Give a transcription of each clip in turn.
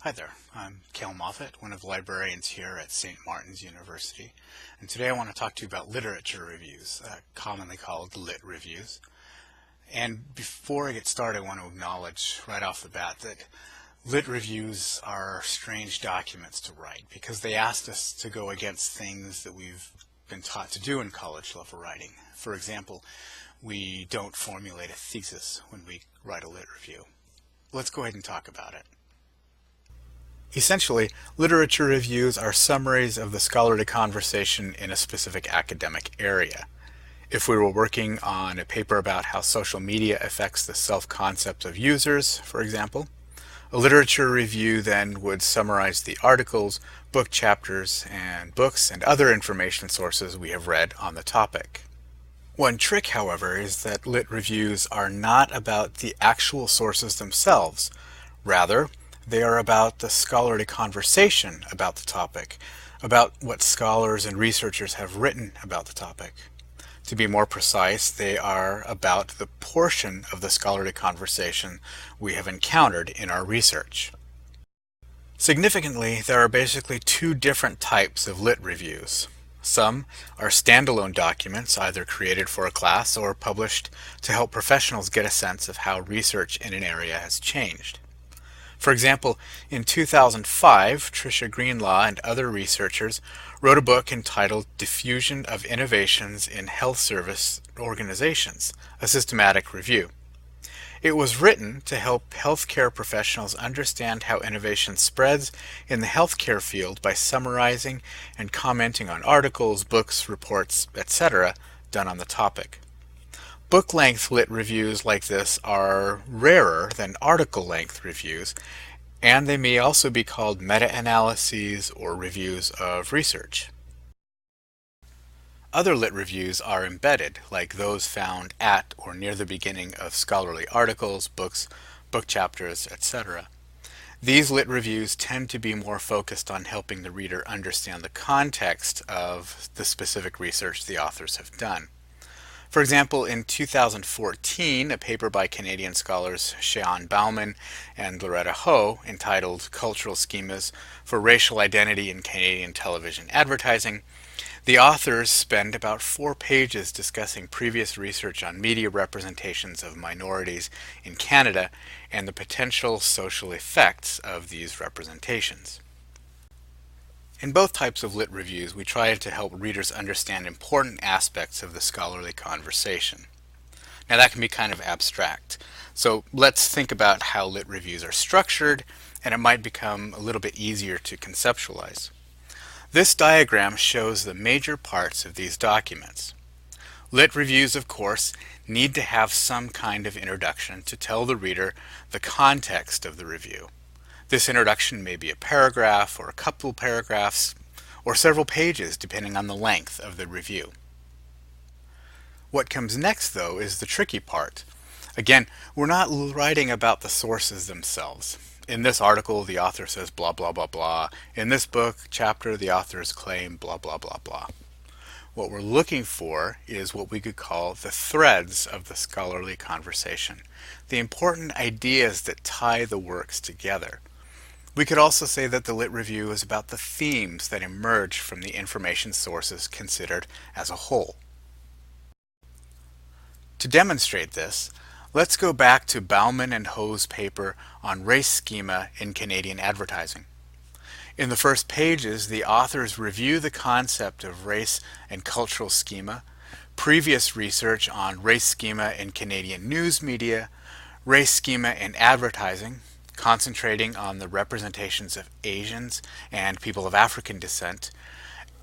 Hi there, I'm Cale Moffat, one of the librarians here at St. Martin's University, and today I want to talk to you about literature reviews, commonly called lit reviews. And before I get started, I want to acknowledge right off the bat that lit reviews are strange documents to write because they asked us to go against things that we've been taught to do in college level writing. For example, we don't formulate a thesis when we write a lit review. Let's go ahead and talk about it. Essentially, literature reviews are summaries of the scholarly conversation in a specific academic area. If we were working on a paper about how social media affects the self-concept of users, for example, a literature review then would summarize the articles, book chapters, and books and other information sources we have read on the topic. One trick, however, is that lit reviews are not about the actual sources themselves. Rather, they are about the scholarly conversation about the topic, about what scholars and researchers have written about the topic. To be more precise, they are about the portion of the scholarly conversation we have encountered in our research. Significantly, there are basically two different types of lit reviews. Some are standalone documents, either created for a class or published to help professionals get a sense of how research in an area has changed. For example, in 2005, Tricia Greenlaw and other researchers wrote a book entitled Diffusion of Innovations in Health Service Organizations, a systematic review. It was written to help healthcare professionals understand how innovation spreads in the healthcare field by summarizing and commenting on articles, books, reports, etc. done on the topic. Book-length lit reviews like this are rarer than article-length reviews, and they may also be called meta-analyses or reviews of research. Other lit reviews are embedded, like those found at or near the beginning of scholarly articles, books, book chapters, etc. These lit reviews tend to be more focused on helping the reader understand the context of the specific research the authors have done. For example, in 2014, a paper by Canadian scholars Sean Bauman and Loretta Ho entitled Cultural Schemas for Racial Identity in Canadian Television Advertising, the authors spend about 4 pages discussing previous research on media representations of minorities in Canada and the potential social effects of these representations. In both types of lit reviews, we try to help readers understand important aspects of the scholarly conversation. Now that can be kind of abstract, so let's think about how lit reviews are structured, and it might become a little bit easier to conceptualize. This diagram shows the major parts of these documents. Lit reviews, of course, need to have some kind of introduction to tell the reader the context of the review. This introduction may be a paragraph or a couple paragraphs or several pages depending on the length of the review. What comes next, though, is the tricky part. Again, we're not writing about the sources themselves. In this article, the author says blah blah blah blah. In this book chapter, the authors claim blah blah blah blah. What we're looking for is what we could call the threads of the scholarly conversation, the important ideas that tie the works together. We could also say that the lit review is about the themes that emerge from the information sources considered as a whole. To demonstrate this, let's go back to Bauman and Ho's paper on race schema in Canadian advertising. In the first pages, the authors review the concept of race and cultural schema, previous research on race schema in Canadian news media, race schema in advertising, concentrating on the representations of Asians and people of African descent,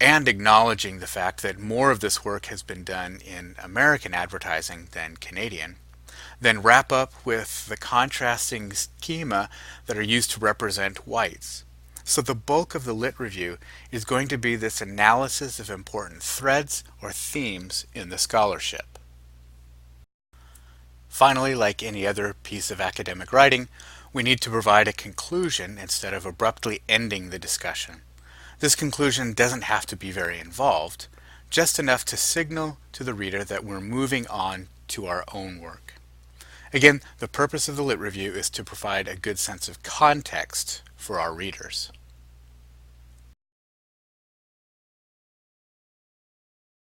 and acknowledging the fact that more of this work has been done in American advertising than Canadian, then wrap up with the contrasting schema that are used to represent whites. So the bulk of the lit review is going to be this analysis of important threads or themes in the scholarship. Finally, like any other piece of academic writing, we need to provide a conclusion instead of abruptly ending the discussion. This conclusion doesn't have to be very involved, just enough to signal to the reader that we're moving on to our own work. Again, the purpose of the lit review is to provide a good sense of context for our readers.